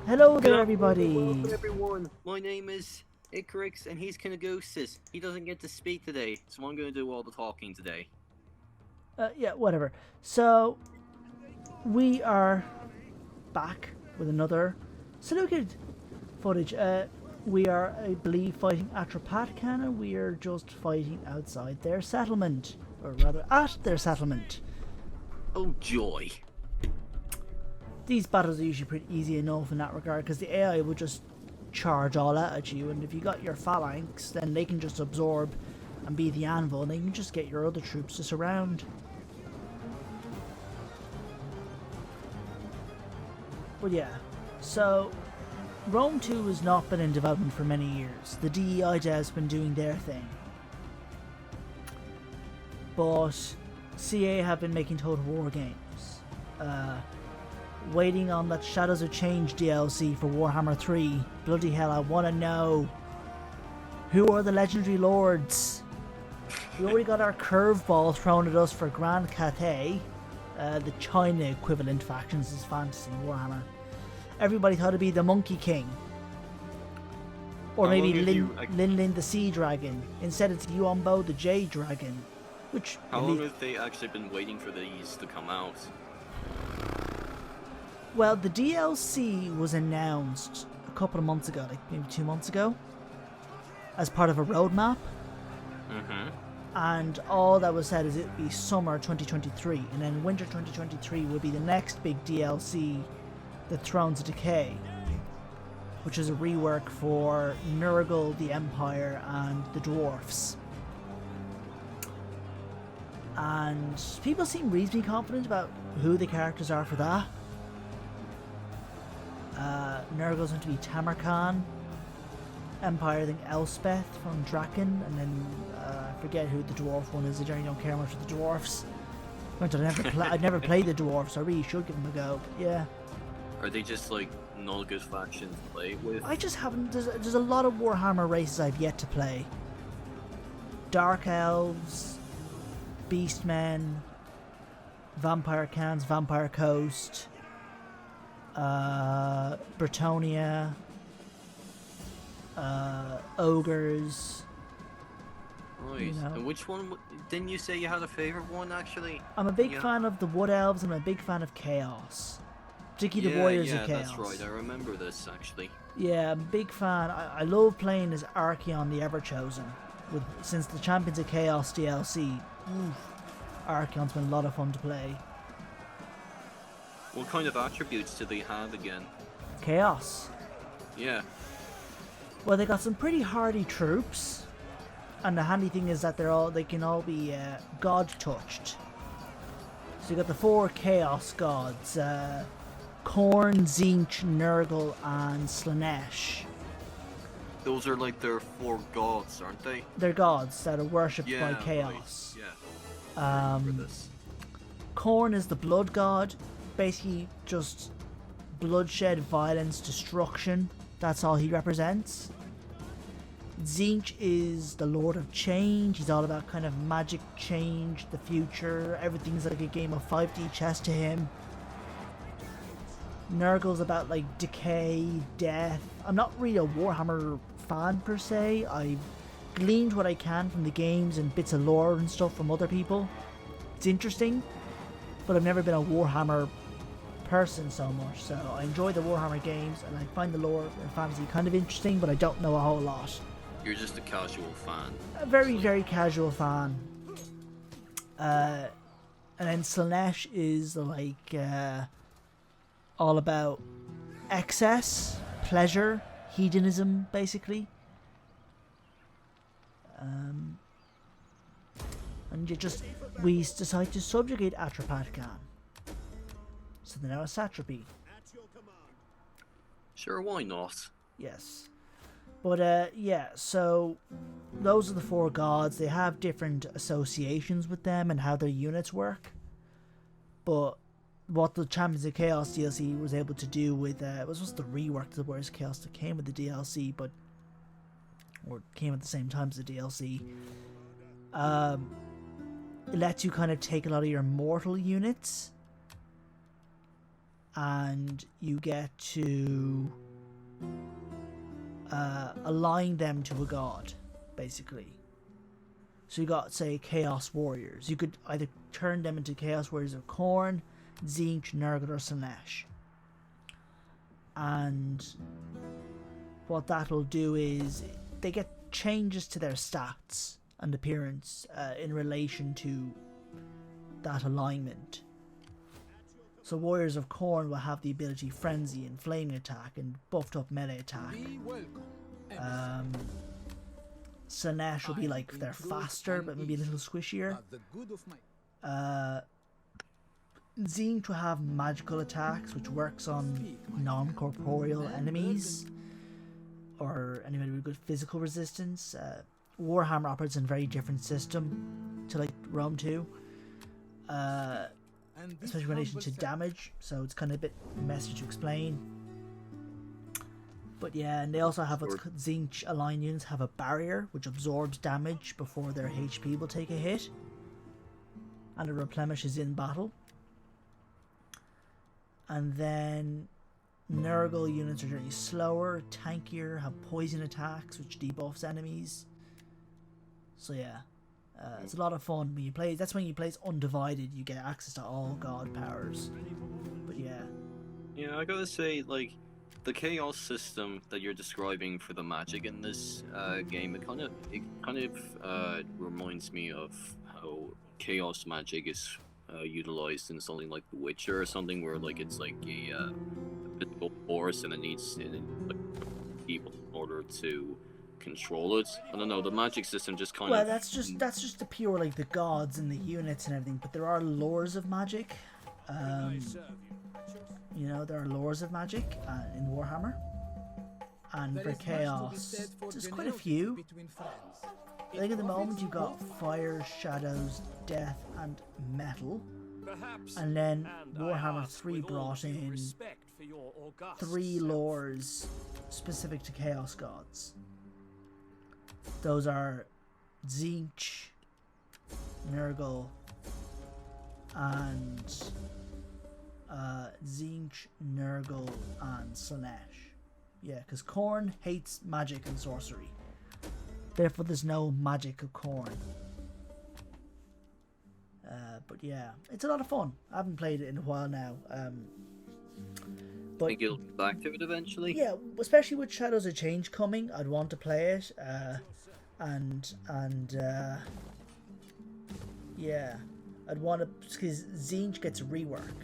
Hello there, everybody. Welcome everyone. My name is Icarix, and he's Kinagosis. He doesn't get to speak today, so I'm going to do all the talking today. Yeah, whatever. So, we are back with another Seleucid footage. We are, I believe, fighting Atropatkan, and we are just fighting outside their settlement. Or rather, at their settlement. Oh joy. These battles are usually pretty easy enough in that regard, because the AI will just charge all out at you, and if you got your phalanx, then they can just absorb and be the anvil, and then you can just get your other troops to surround. But yeah, so Rome 2 has not been in development for many years. The DEI devs been doing their thing. But CA have been making Total War games. Waiting on that Shadows of Change DLC for Warhammer 3. Bloody hell, I want to know. Who are the legendary lords? We already got our curveball thrown at us for Grand Cathay. The China equivalent factions is fantasy Warhammer. Everybody thought it'd be the Monkey King. Or maybe Lin the Sea Dragon. Instead it's Yuanbo the Jade Dragon. Which How long have they actually been waiting for these to come out? Well, the DLC was announced a couple of months ago, like maybe 2 months ago, as part of a roadmap. And all that was said is it would be summer 2023, and then winter 2023 would be the next big DLC, the Thrones of Decay, which is a rework for Nurgle, the Empire, and the Dwarfs. And people seem reasonably confident about who the characters are for that. Nurgle's going to be Tamarkan. Empire, I think Elspeth from Draken, and then I forget who the dwarf one is. I generally don't care much for the dwarfs. I've never played the dwarfs, so I really should give them a go. Yeah. Are they just like not a good faction to play with? I just haven't. There's a lot of Warhammer races I've yet to play. Dark Elves, Beastmen, Vampire Cans, Vampire Coast, Bretonia, Ogres. Right. You know. And which one? Didn't you say you had a favorite one actually? I'm a big fan of the Wood Elves, and I'm a big fan of Chaos. Particularly the Warriors of Chaos. Yeah, that's right. I remember this actually. Yeah, I'm a big fan. I love playing as Archeon the Everchosen. Since the Champions of Chaos DLC, Archeon's been a lot of fun to play. What kind of attributes do they have again? Chaos. Yeah. Well, they got some pretty hardy troops, and the handy thing is that they can all be god touched. So you got the 4 Chaos gods: Khorne, Tzeentch, Nurgle, and Slaanesh. Those are like their 4 gods, aren't they? They're gods that are worshipped by Chaos. Right. Yeah. I remember this. Khorne is the blood god. Basically just bloodshed, violence, destruction. That's all he represents. Tzeentch is the Lord of Change. He's all about kind of magic, change, the future. Everything's like a game of 5D chess to him. Nurgle's about like decay, death. I'm not really a Warhammer fan per se. I've gleaned what I can from the games and bits of lore and stuff from other people. It's interesting, but I've never been a Warhammer person so much. So I enjoy the Warhammer games, and I find the lore and fantasy kind of interesting, but I don't know a whole lot. You're just a casual fan. A very, very casual fan. And then Slaanesh is like all about excess, pleasure, hedonism, basically. And we decide to subjugate Atropatkan. So they're now a satrapy. Sure, why not? Yes. But yeah, so those are the 4 gods. They have different associations with them and how their units work. But what the Champions of Chaos DLC was able to do with it was just the rework to the Warriors of Chaos that came with the DLC, or came at the same time as the DLC. It lets you kind of take a lot of your mortal units and you get to align them to a god, basically. So you got, say, Chaos Warriors. You could either turn them into Chaos Warriors of Khorne, Tzeentch, Nurgle, or Slaanesh. And what that'll do is they get changes to their stats and appearance in relation to that alignment. So Warriors of Khorne will have the ability Frenzy and Flaming Attack and buffed up melee attack. Slaanesh will be like they're faster but maybe a little squishier. Tzeentch will have magical attacks, which works on non-corporeal enemies or anybody with good physical resistance. Warhammer operates in a very different system to like Rome 2, especially in relation to damage, so it's kind of a bit messy to explain. But yeah, and they also have what's called Tzeentch aligned units have a barrier which absorbs damage before their HP will take a hit, and it replenishes in battle. And then Nurgle units are generally slower, tankier, have poison attacks which debuffs enemies. So yeah, it's a lot of fun when you play. That's when you play as Undivided. You get access to all god powers. But yeah. Yeah, I gotta say, like, the chaos system that you're describing for the magic in this game, it kind of reminds me of how chaos magic is utilized in something like The Witcher or something, where like it's like a physical force and it needs like, people in order to control it. I don't know, the magic system just kind of... Well, that's just the pure, like, the gods and the units and everything, but there are lores of magic. You know, there are lores of magic in Warhammer. And for Chaos, there's quite a few. I think at the moment you've got Fire, Shadows, Death, and Metal. And then Warhammer 3 brought in 3 lores specific to Chaos Gods. Those are Tzeentch, Nurgle, and Tzeentch, Nurgle, and Slaanesh. Yeah, because Khorne hates magic and sorcery. Therefore, there's no magic of Khorne. But yeah, it's a lot of fun. I haven't played it in a while now. But I think you'll get back to it eventually. Yeah, especially with Shadows of Change coming, I'd want to play it. Yeah, I'd want to, because Tzeentch gets a rework.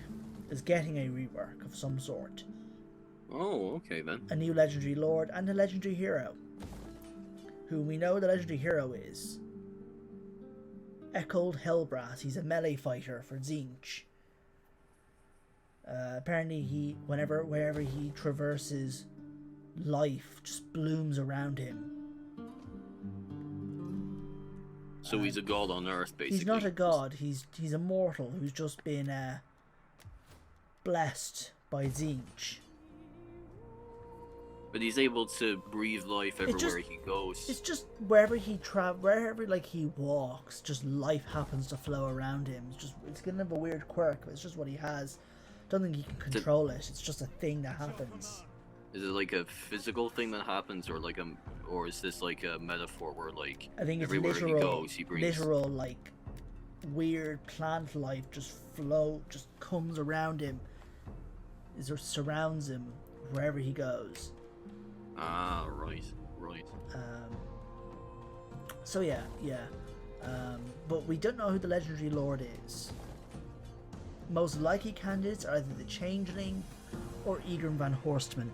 Is getting a rework of some sort. Oh, okay then. A new legendary lord and a legendary hero. Who we know the legendary hero is Echold Hellbrass. He's a melee fighter for Tzeentch. Apparently wherever he traverses, life just blooms around him. So he's a god on Earth, basically. He's not a god. He's a mortal who's just been blessed by Tzeentch. But he's able to breathe life everywhere he goes. It's just wherever he like he walks, just life happens to flow around him. It's kind of a weird quirk, but it's just what he has. Don't think he can control it. It's just a thing that happens. Is it like a physical thing that happens, or is this like a metaphor where like I think it's everywhere literal, he goes, he breathes? Literal, like weird plant life just comes around him. Or surrounds him wherever he goes. Ah, right. So yeah. But we don't know who the legendary lord is. Most likely candidates are either the Changeling or Egrim van Horstman.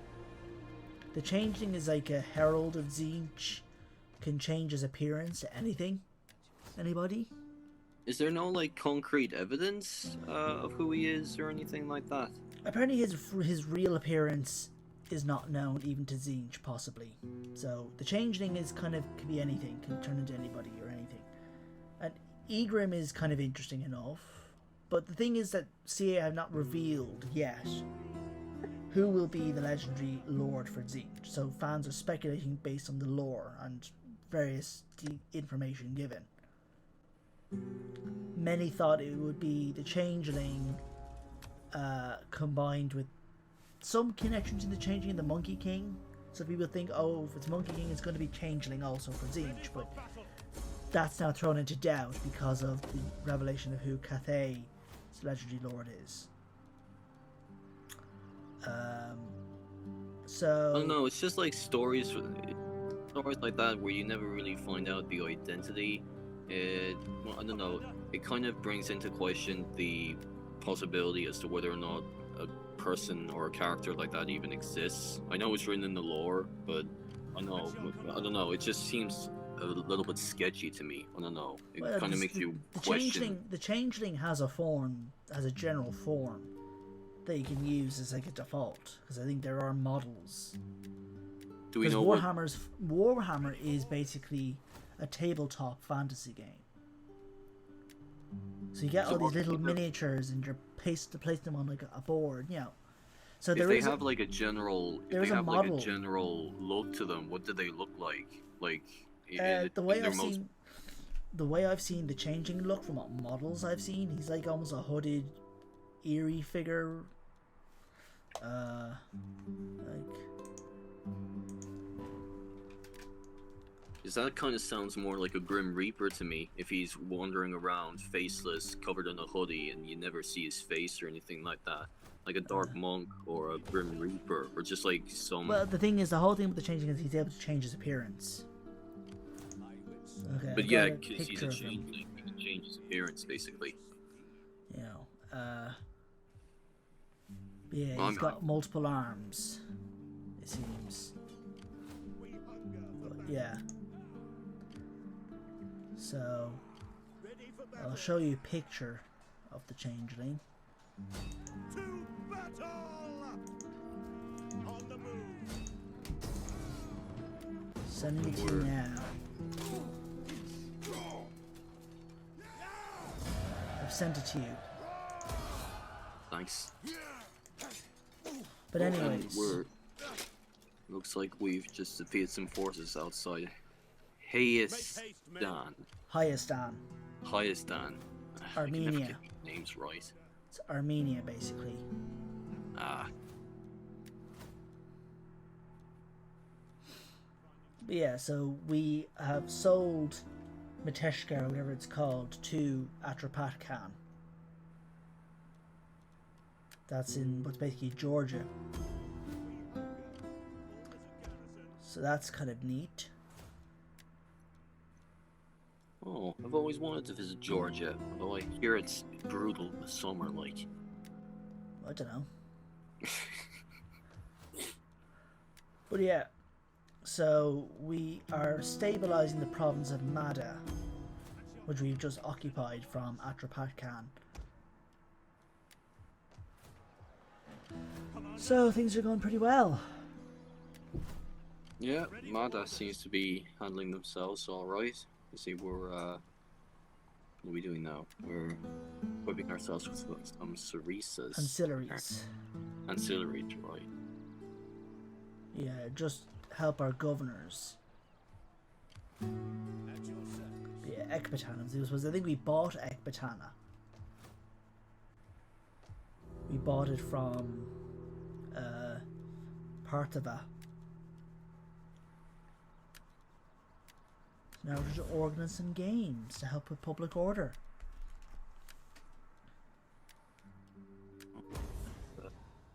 The Changeling is like a herald of Tzeentch, can change his appearance to anything. Anybody? Is there no like concrete evidence of who he is or anything like that? Apparently his real appearance is not known even to Tzeentch, possibly. So the Changeling is could be anything, can turn into anybody or anything. And Egrim is kind of interesting enough, but the thing is that CA have not revealed yet who will be the legendary lord for Tzeentch. So fans are speculating based on the lore and various information given. Many thought it would be the Changeling combined with some connection to the Changeling and the Monkey King. So people think, oh, if it's Monkey King, it's going to be Changeling also for Siege, but that's now thrown into doubt because of the revelation of who Cathay, the legendary lord, is. So I don't know. It's just like stories like that where you never really find out the identity. Well, I don't know. It kind of brings into question the possibility as to whether or not a person or a character like that even exists. I know it's written in the lore, but I don't know. It just seems a little bit sketchy to me. I don't know. It kind of makes you question. The Changeling has a form, has a general form that you can use as like a default, because I think there are models. Do we know Warhammer is basically a tabletop fantasy game. So you get all these little miniatures and you're place them on like a board, you know. So if they have like a general look to them, what do they look like? Like the way I've seen the Changeling look from what models I've seen, he's like almost a hooded, eerie figure. That kind of sounds more like a Grim Reaper to me, if he's wandering around faceless, covered in a hoodie, and you never see his face or anything like that. Like a Dark Monk or a Grim Reaper, or just like some... Well, the thing is, the whole thing with the Changeling is he's able to change his appearance. Okay, but yeah, because he's a changeling, he can change his appearance, basically. You know, yeah, he's got multiple arms, it seems. But, yeah. So, I'll show you a picture of the Changeling. To battle! On the move. Sending it to you now. I've sent it to you. Thanks. But anyways, looks like we've just defeated some forces outside Hayastan. Armenia. Names right. It's Armenia, basically. Ah. But yeah, so we have sold Mateshka, or whatever it's called, to Atropatkan. That's in what's basically Georgia. So that's kind of neat. Oh, I've always wanted to visit Georgia, although I hear it's brutal in the summer, like. I don't know. But yeah, so we are stabilizing the province of Mada, which we've just occupied from Atropatkan. So things are going pretty well. Yeah, Mada seems to be handling themselves alright. You see, what are we doing now? We're equipping ourselves with some Cerisas. Ancillaries, right. Yeah, just help our governors. Yeah, Ecbatana. I think we bought Ecbatana. We bought it from Partava. Now we're just organizing some games to help with public order.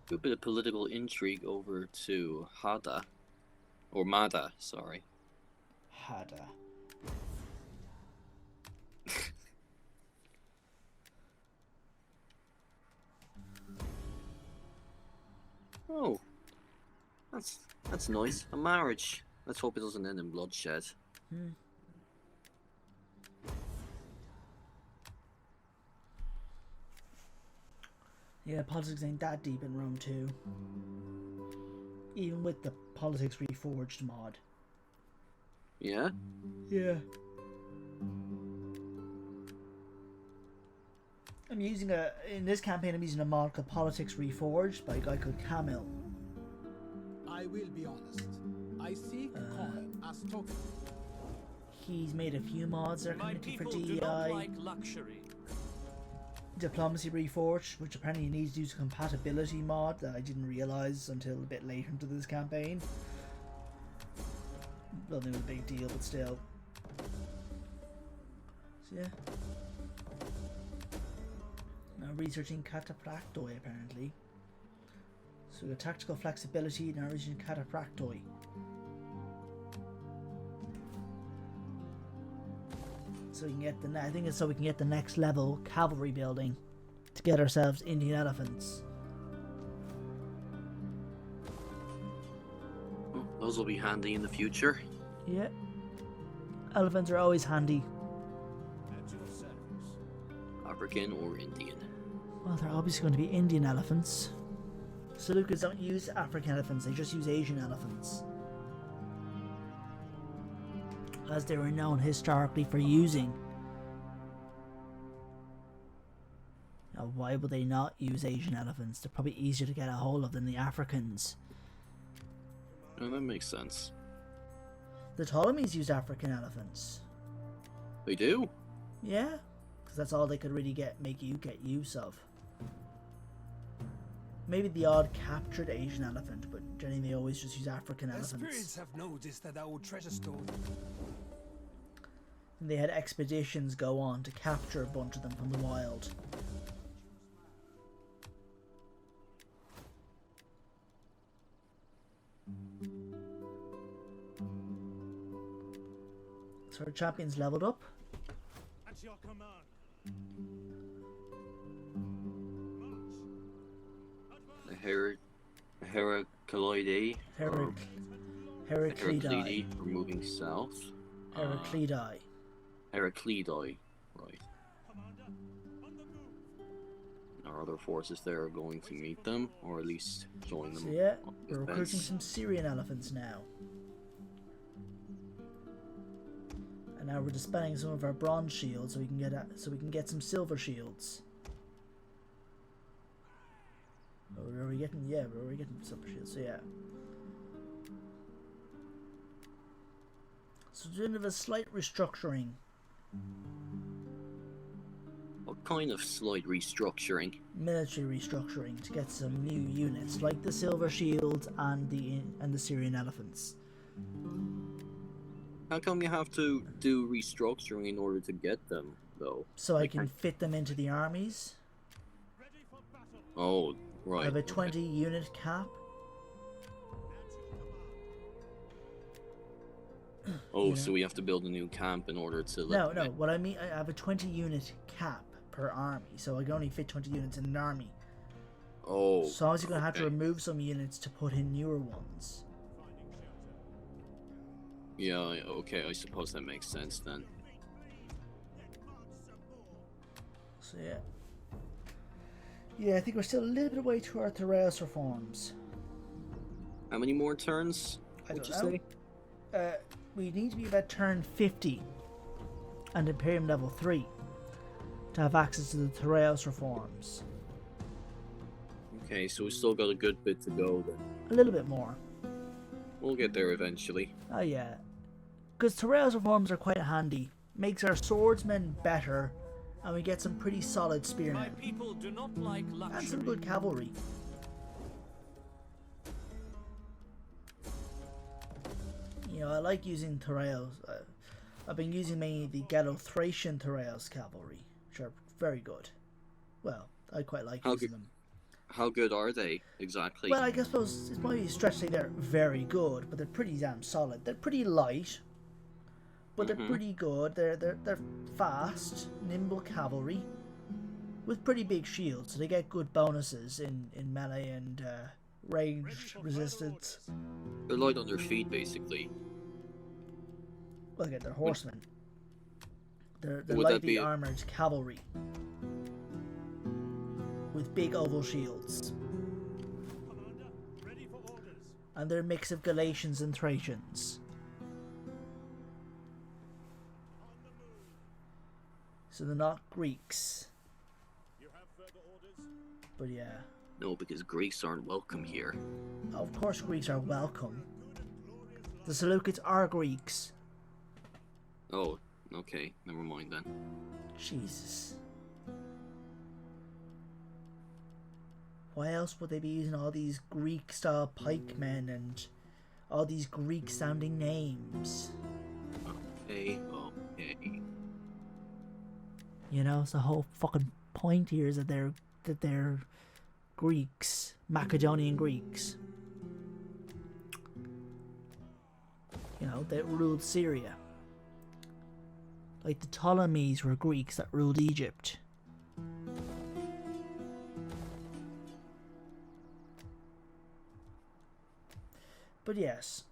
A bit of political intrigue over to Hada. Or Mada, sorry. Hada. Oh. That's nice. A marriage. Let's hope it doesn't end in bloodshed. Yeah, politics ain't that deep in Rome too. Even with the Politics Reforged mod. Yeah? Yeah. In this campaign I'm using a mod called Politics Reforged by a guy called Camille. I will be honest. I seek coin as token. He's made a few mods that are connected for DEI. Like luxury. Diplomacy Reforged, which apparently you need to use a compatibility mod that I didn't realise until a bit later into this campaign. Don't think it was a big deal, but still. So yeah. Now researching catapractoi apparently. So we got tactical flexibility, now researching catapractoi. So we can get the, I think it's so we can get the next level cavalry building to get ourselves Indian elephants. Well, those will be handy in the future. Yeah. Elephants are always handy. African or Indian? Well, they're obviously going to be Indian elephants. Seleucids don't use African elephants, they just use Asian elephants. As they were known historically for using. Now, why would they not use Asian elephants? They're probably easier to get a hold of than the Africans. Oh, that makes sense. The Ptolemies used African elephants. They do? Yeah, because that's all they could really make use of. Maybe the odd captured Asian elephant, but generally they always just use African elephants. Spirits have noticed that our treasure store. And they had expeditions go on to capture a bunch of them from the wild. So our champions leveled up. At your command. The Heraclidae. Heraclidae. We're moving south. Heraclidae. Heraclidae, right. Our other forces there are going to meet them, or at least join them. So yeah, on we're defense. recruiting some Syrian elephants now. And now we're dispelling some of our bronze shields so we can get some silver shields. Oh, we're already getting silver shields, so yeah. So doing a slight restructuring. What kind of slight restructuring? Military restructuring to get some new units like the silver shields and the Syrian elephants. How come you have to do restructuring in order to get them, though? So I can fit them into the armies. Oh, right. I have a 20 unit cap. Oh, you know? so we have to build a new camp in order to No, what I mean, I have a 20 unit cap per army, so I can only fit 20 units in an army. Oh. So obviously going to have to remove some units to put in newer ones. Yeah, okay, I suppose that makes sense then. So yeah. Yeah, I think we're still a little bit away to our Roures reforms. How many more turns I would you don't know. say? We need to be about turn 50 and Imperium level 3 to have access to the Roures reforms. Okay, so we still got a good bit to go then. A little bit more. We'll get there eventually. Oh yeah. Because Roures reforms are quite handy. Makes our swordsmen better, and we get some pretty solid spearmen. My people do not like luxury. And some good cavalry. You know, I like using Roures. I've been using mainly the Gallo-Thracian Roures cavalry, which are very good. Well, I quite like using them. How good are they, exactly? Well, I guess it's probably a stretch to say they're very good, but they're pretty damn solid. They're pretty light, but they're pretty good. They're fast, nimble cavalry with pretty big shields, so they get good bonuses in melee and range resistance. They're light on their feet, basically. Well, again, they're horsemen. They're Would that lightly be armored cavalry with big oval shields. Commander, ready for orders. And they're a mix of Galatians and Thracians. So they're not Greeks. You have further orders? But yeah. No, because Greeks aren't welcome here. Of course Greeks are welcome. The Seleucids are Greeks. Oh, okay, never mind then. Jesus. Why else would they be using all these Greek-style pikemen and all these Greek-sounding names? Okay. You know, it's the whole fucking point here is that they're Greeks, Macedonian Greeks. You know, that ruled Syria. Like the Ptolemies were Greeks that ruled Egypt. But yes,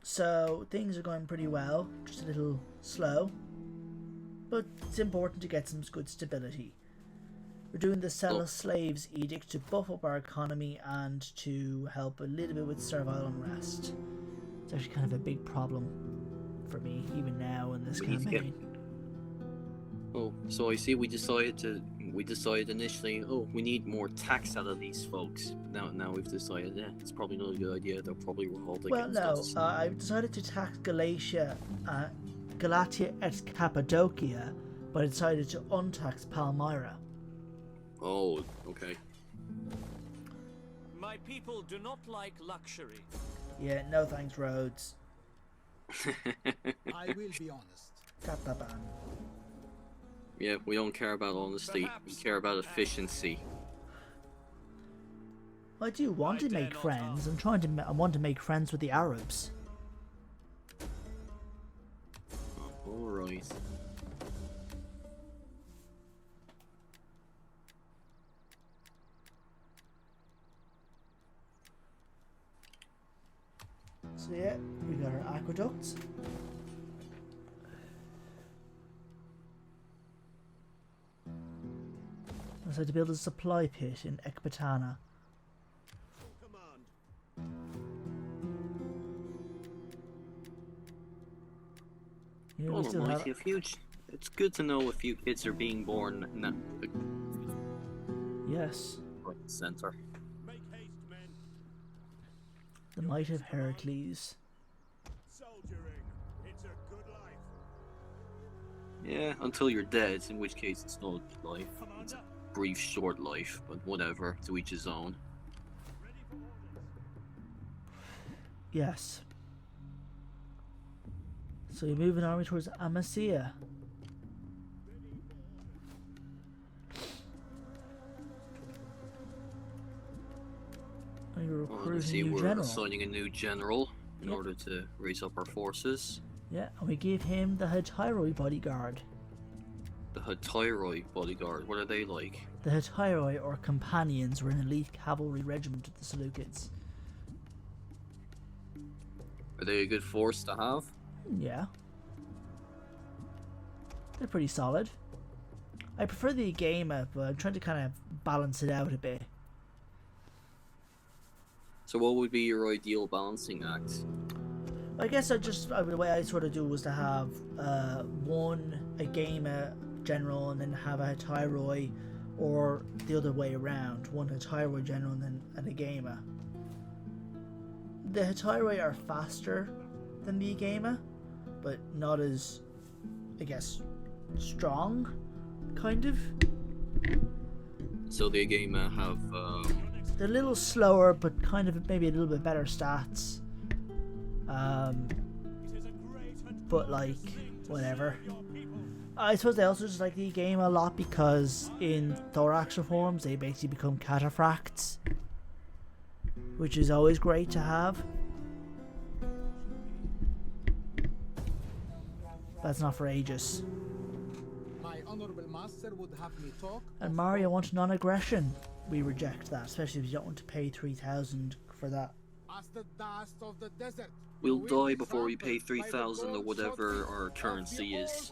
so things are going pretty well, just a little slow, but it's important to get some good stability. We're doing the Sell Slaves Edict to buff up our economy and to help a little bit with servile unrest. It's actually kind of a big problem for me, even now in this campaign. Oh, so I see we decided initially, oh, we need more tax out of these folks. Now we've decided, yeah, it's probably not a good idea. They'll probably revolt against us. Well, no, I've decided to tax Galatia and Cappadocia, but I decided to untax Palmyra. Oh, okay. My people do not like luxury. Yeah, no thanks, Rhodes. I will be honest. Kataban. Yeah, we don't care about honesty. We care about efficiency. I do want to make friends. I want to make friends with the Arabs. Alright. So yeah, we got our aqueducts. I decided to build a supply pit in Ecbatana. You know, we still have... It's good to know a few kids are being born now. Yes. Right center. Make haste, men. The might of Heracles. Soldiering. It's a good life. Yeah, until you're dead, in which case it's not life. It's a brief, short life, but whatever, to each his own. Yes. So you move an army towards Amasya. And you're recruiting a new we're general. assigning a new general in order to raise up our forces. Yeah, and we gave him the Hetairoi bodyguard. The Hetairoi bodyguard, what are they like? The Hetairoi, or companions, were an elite cavalry regiment of the Seleucids. Are they a good force to have? Yeah. They're pretty solid. I prefer the Agama, but I'm trying to kind of balance it out a bit. So what would be your ideal balancing act? I guess the way I sort of do was to have one Agama general and then have a Hetairoi, or the other way around, one Hetairoi general and then an Agama. The Hetairoi are faster than the Agama, but not as, I guess, strong, kind of. So the Agama have They're a little slower, but kind of maybe a little bit better stats. But like, whatever. I suppose they also just like the game a lot because in thorax reforms they basically become cataphracts, which is always great to have. That's not for Aegis. My honorable master would have me talk. And Mario wants non-aggression. We reject that, especially if you don't want to pay 3,000 for that. As the dust of the desert. we'll die before we pay 3,000 or whatever our currency is.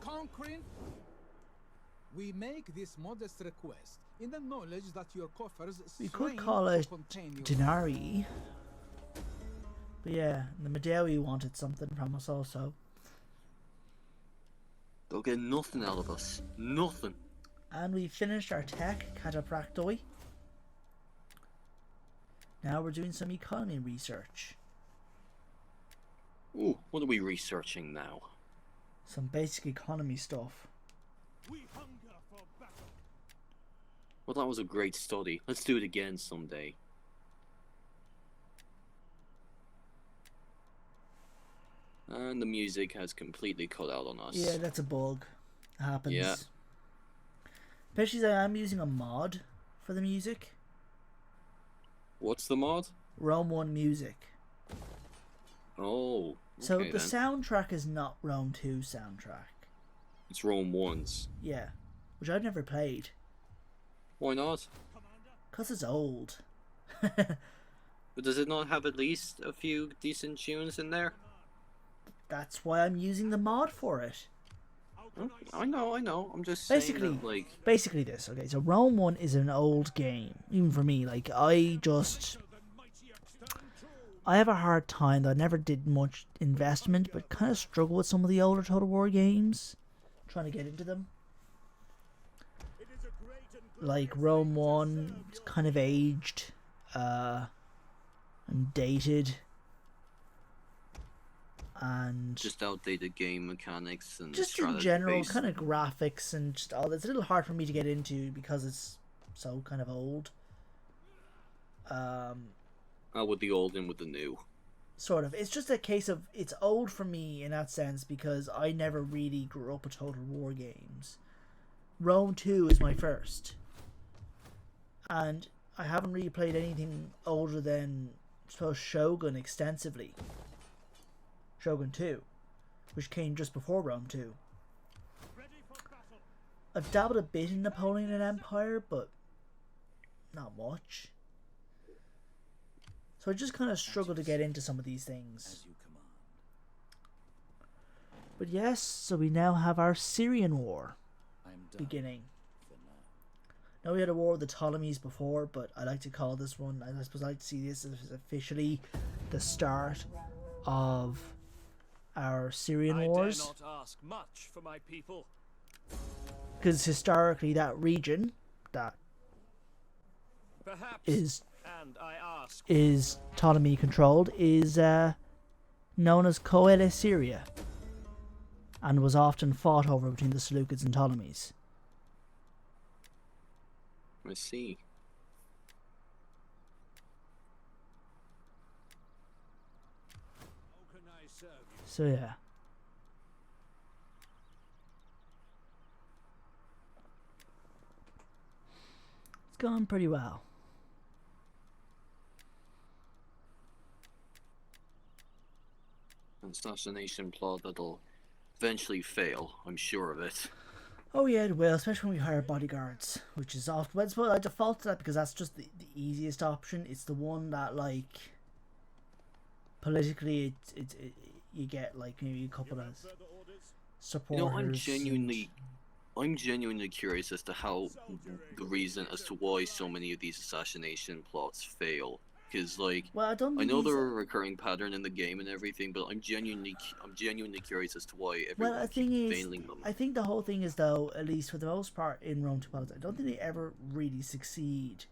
We make this modest request in the knowledge that your coffers We could strain call to it contain your Denari. But yeah, the Medewi wanted something from us also. They'll get nothing out of us. Nothing. And we finished our tech, Catapractoi. Now we're doing some economy research. Ooh, what are we researching now? Some basic economy stuff. We hunger for battle. Well, that was a great study. Let's do it again someday. And the music has completely cut out on us. Yeah, that's a bug. It happens. Yeah. Especially as I am using a mod for the music. What's the mod? Rome 1 music. Oh. So okay the then. soundtrack is not Rome 2 soundtrack. It's Rome 1's. Yeah. Which I've never played. Why not? Because it's old. But does it not have at least a few decent tunes in there? That's why I'm using the mod for it. I know. I'm just saying that, like... Basically this, okay, so Rome 1 is an old game. Even for me, like, I have a hard time, though I never did much investment, but kind of struggle with some of the older Total War games. Trying to get into them. Like, Rome 1, it's kind of aged, and dated. And just outdated game mechanics and just in general kind of graphics and just all. It's a little hard for me to get into because it's so kind of old. With the old and with the new. Sort of. It's just a case of it's old for me in that sense because I never really grew up with Total War games. Rome 2 is my first. And I haven't really played anything older than, I suppose, Shogun extensively. Shogun 2, which came just before Rome 2. I've dabbled a bit in Napoleon and Empire, but not much. So I just kind of struggle to get into some of these things. But yes, so we now have our Syrian War beginning. Now we had a war with the Ptolemies before, but I like to call this one, I suppose I like to see this as officially the start of our Syrian Wars. I dare not ask much for my people. Because historically that region that Perhaps, is and I ask, Ptolemy controlled is known as Coele Syria and was often fought over between the Seleucids and Ptolemies. I see. So yeah. It's going pretty well. An assassination plot that'll eventually fail, I'm sure of it. Oh yeah, it will, especially when we hire bodyguards, which is often, well, I suppose I default to that because that's just the easiest option. It's the one that, like, politically you get like maybe a couple of supporters. You know, I'm genuinely curious as to how the reason as to why so many of these assassination plots fail. Because, like, well, I know there are a recurring pattern in the game and everything, but I'm genuinely curious as to why everyone keeps failing them. I think the whole thing is, though, at least for the most part in Rome 2 Politics, I don't think they ever really succeed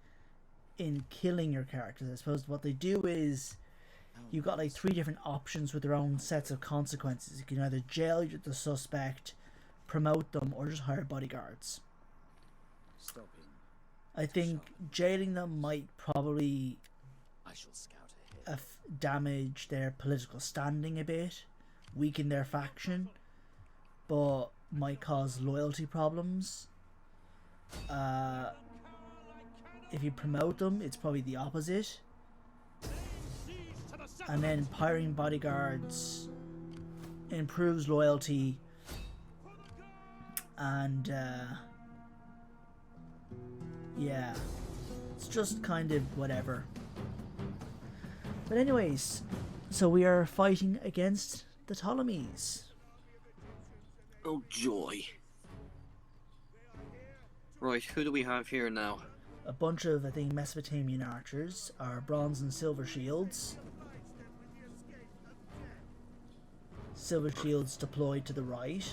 in killing your characters. I suppose what they do is you've got like 3 different options with their own sets of consequences. You can either jail the suspect, promote them, or just hire bodyguards. I think jailing them might probably damage their political standing a bit, weaken their faction, but might cause loyalty problems. If you promote them, it's probably the opposite. And then hiring bodyguards improves loyalty and yeah, it's just kind of whatever. But anyways, so we are fighting against the Ptolemies. Oh joy. Right, who do we have here now? A bunch of, I think, Mesopotamian archers, our bronze and silver shields. Silver shields deployed to the right.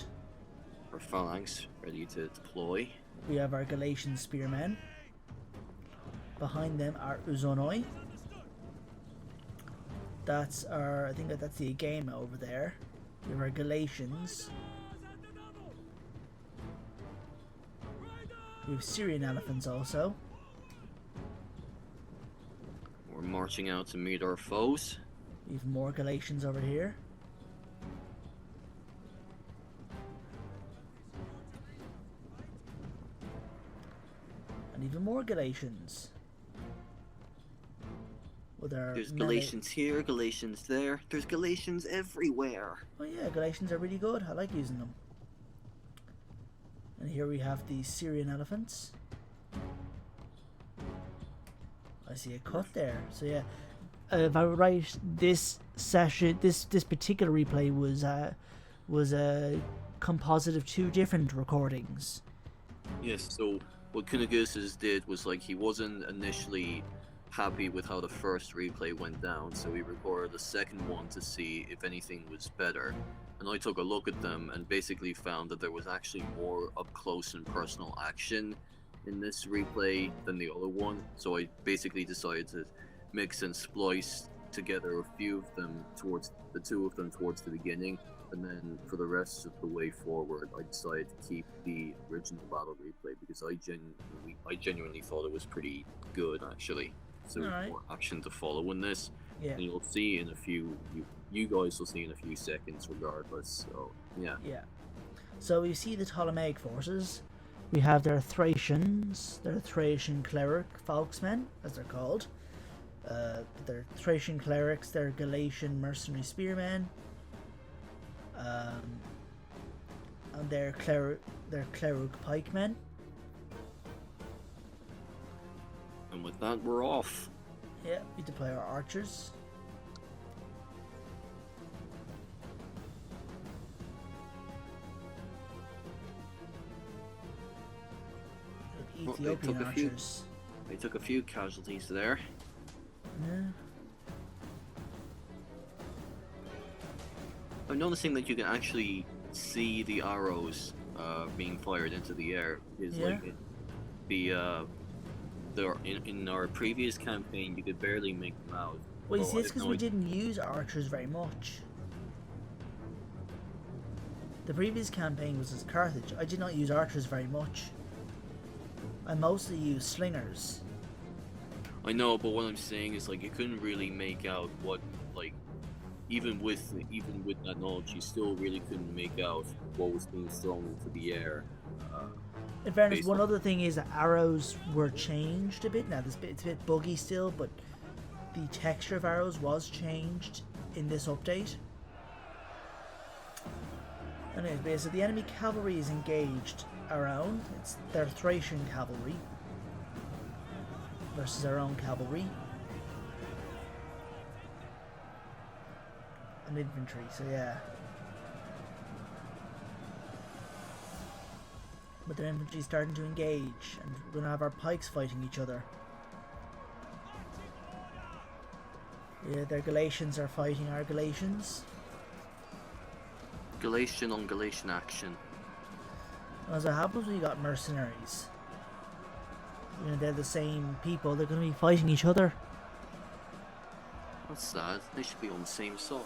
Our phalanx ready to deploy. We have our Galatian spearmen. Behind them are Uzonoi. That's our, I think that's the Agama over there. We have our Galatians. We have Syrian elephants also. We're marching out to meet our foes. We have more Galatians over here. And even more Galatians. With our There's melee- Galatians here, Galatians there. There's Galatians everywhere. Oh yeah, Galatians are really good. I like using them. And here we have the Syrian elephants. I see a cut there. So yeah, if I were right, this session, this particular replay was a composite of 2 different recordings. Yes, so what Kunagusis did was like he wasn't initially happy with how the first replay went down, so he recorded the second one to see if anything was better. And I took a look at them and basically found that there was actually more up close and personal action in this replay than the other one. So I basically decided to mix and splice together a few of them towards the 2 of them towards the beginning, and then for the rest of the way forward I decided to keep the original battle replay because I genuinely thought it was pretty good actually. So Alright. more action to follow in this. Yeah. And you'll see in a few you guys will see in a few seconds regardless. So yeah. Yeah. So we see the Ptolemaic forces. We have their Thracians, their Thracian cleric folksmen, as they're called. Their Thracian clerics, their Galatian mercenary spearmen, and their cleric pikemen. And with that we're off. Yeah, we deploy our archers. Well, they Ethiopian took a few- archers. They took a few casualties there. Yeah. I'm noticing that you can actually see the arrows being fired into the air. Is Yeah. like in our previous campaign you could barely make them out. Well, you Oh, see, I it's because didn't we know didn't use archers very much. The previous campaign was as Carthage. I did not use archers very much. I mostly used slingers. I know, but what I'm saying is like you couldn't really make out what like even with that knowledge, you still really couldn't make out what was being thrown into the air. In fairness, Based one on- other thing is that arrows were changed a bit. Now, it's a bit buggy still, but the texture of arrows was changed in this update. Anyway, so the enemy cavalry is engaged around. It's their Thracian cavalry versus our own cavalry. And infantry, so yeah. But their infantry is starting to engage, and we're gonna have our pikes fighting each other. Yeah, their Galatians are fighting our Galatians. Galatian on Galatian action. As it happens, we got mercenaries. You know, they're the same people. They're gonna be fighting each other. That's sad. They should be on the same side.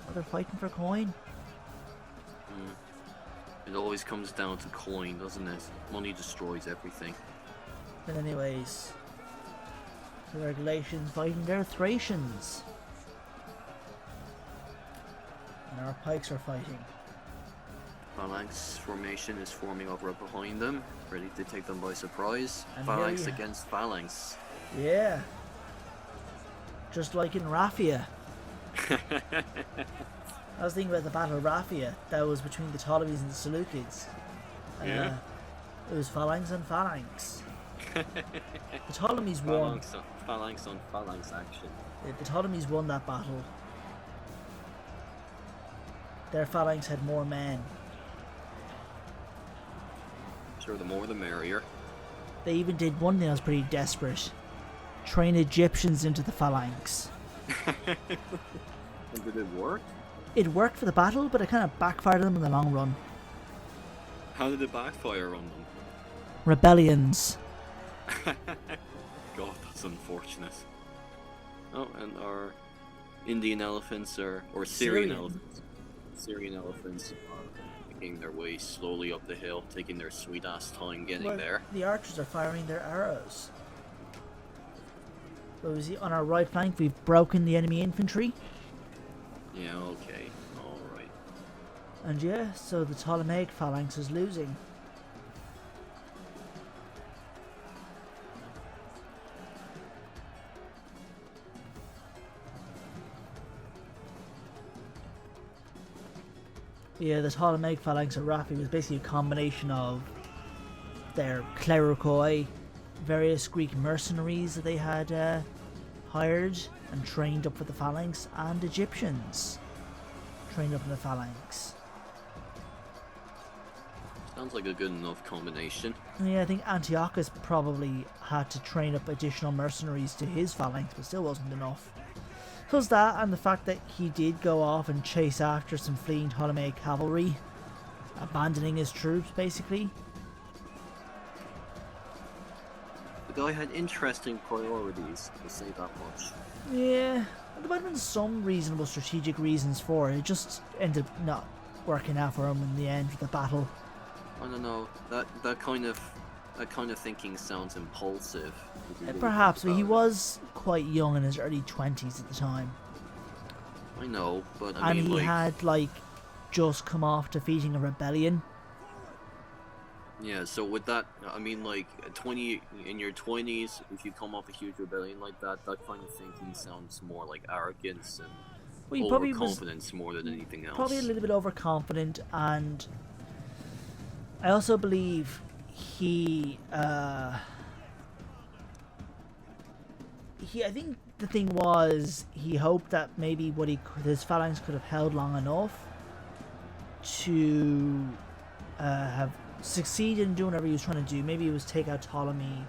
Well, they're fighting for coin. It always comes down to coin, doesn't it? Money destroys everything. But anyways, so their Galatians fighting their Thracians, and our pikes are fighting. Phalanx formation is forming up right behind them, ready to take them by surprise. And Phalanx here you- against phalanx. Yeah, just like in Raphia. I was thinking about the Battle of Raphia that was between the Ptolemies and the Seleucids. Yeah. It was phalanx and phalanx. The Ptolemies won. Phalanx on phalanx action. The Ptolemies won that battle. Their phalanx had more men. Sure, the more the merrier. They even did one thing that was pretty desperate. Train Egyptians into the phalanx. And did it work? It worked for the battle, but it kind of backfired on them in the long run. How did it backfire on them? Rebellions. God, that's unfortunate. Oh, and our Indian elephants or Syrian Syrian. elephants. Syrian elephants are making their way slowly up the hill, taking their sweet ass time getting Well, there. the archers are firing their arrows. So you see, on our right flank, we've broken the enemy infantry. Yeah, okay, alright. And yeah, so the Ptolemaic phalanx is losing. Yeah, the Ptolemaic phalanx at Rafi was basically a combination of their clericoi, various Greek mercenaries that they had hired and trained up for the phalanx, and Egyptians trained up in the phalanx. Sounds like a good enough combination. Yeah, I think Antiochus probably had to train up additional mercenaries to his phalanx, but still wasn't enough. Plus that, and the fact that he did go off and chase after some fleeing Ptolemaic cavalry, abandoning his troops, basically. The guy had interesting priorities, to say that much. Yeah, there might have been some reasonable strategic reasons for it. It just ended up not working out for him in the end of the battle. I don't know, that kind of thinking sounds impulsive. if you really Perhaps, think but he about it. was quite young, in his early 20s at the time. I know, but I And mean, he like, had, like, just come off defeating a rebellion. yeah. So with that, I mean, like, in your 20s, if you come off a huge rebellion like that, that kind of thinking sounds more like arrogance and Well, he probably was overconfidence more than anything else. probably a little bit overconfident, and I also believe he I think the thing was, he hoped that maybe his phalanx could have held long enough to have succeeded in doing whatever he was trying to do. Maybe it was take out Ptolemy,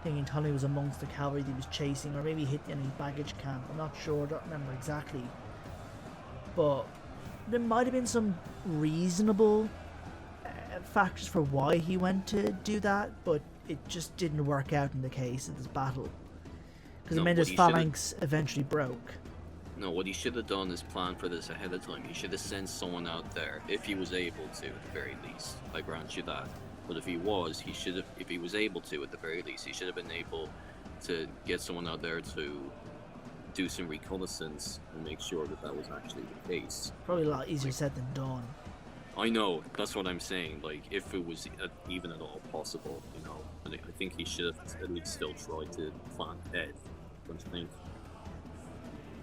thinking Ptolemy was amongst the cavalry that he was chasing, or maybe hit the enemy baggage camp. I'm not sure, I don't remember exactly. But there might have been some reasonable factors for why he went to do that, but it just didn't work out in the case of this battle. Because it No, meant what his he should've- phalanx eventually broke. No, what he should have done is plan for this ahead of time. He should have sent someone out there, if he was able to, at the very least. I grant you that. But if he was able to, at the very least, he should have been able to get someone out there to do some reconnaissance and make sure that that was actually the case. Probably a lot easier said than done. I know, that's what I'm saying. Like, if it was even at all possible, you know, I think he should have at least still tried to plan ahead. Don't you think?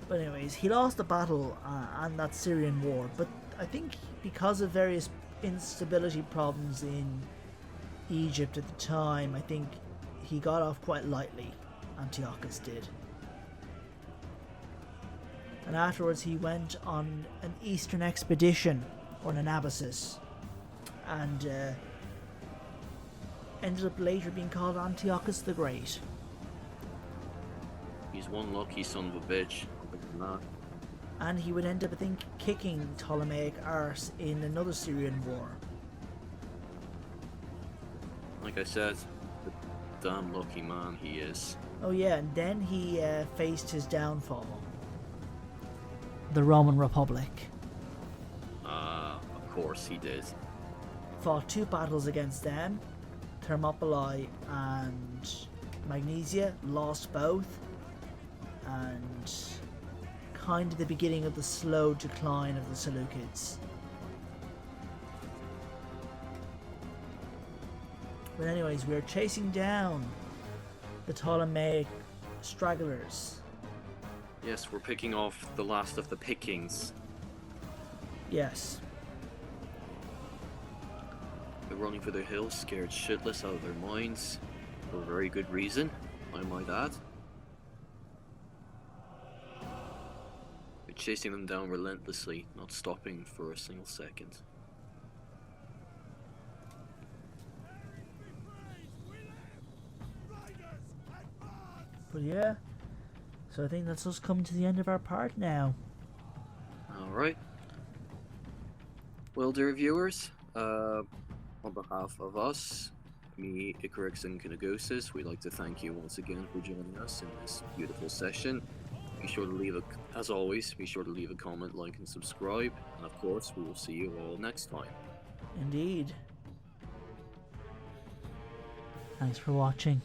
But anyways, he lost the battle and that Syrian war, but I think because of various instability problems in Egypt at the time, I think he got off quite lightly, Antiochus did. And afterwards he went on an eastern expedition, or an Anabasis, and ended up later being called Antiochus the Great. He's one lucky son of a bitch. Other than that. And he would end up, I think, kicking Ptolemaic arse in another Syrian war. Like I said, the damn lucky man he is. Oh yeah, and then he faced his downfall. The Roman Republic. Of course he did. Fought two battles against them, Thermopylae and Magnesia, lost both, and kind of the beginning of the slow decline of the Seleucids. But anyways, we are chasing down the Ptolemaic stragglers. Yes, we're picking off the last of the pickings. Yes. They're running for the hills, scared shitless out of their minds. For a very good reason, I might add. We're chasing them down relentlessly, not stopping for a single second. But yeah, so I think that's us coming to the end of our part now. Alright. Well, dear viewers, on behalf of us, me, Icarus, and Kinagosis, we'd like to thank you once again for joining us in this beautiful session. Be sure to leave as always, be sure to leave a comment, like, and subscribe. And of course, we will see you all next time. Indeed. Thanks for watching.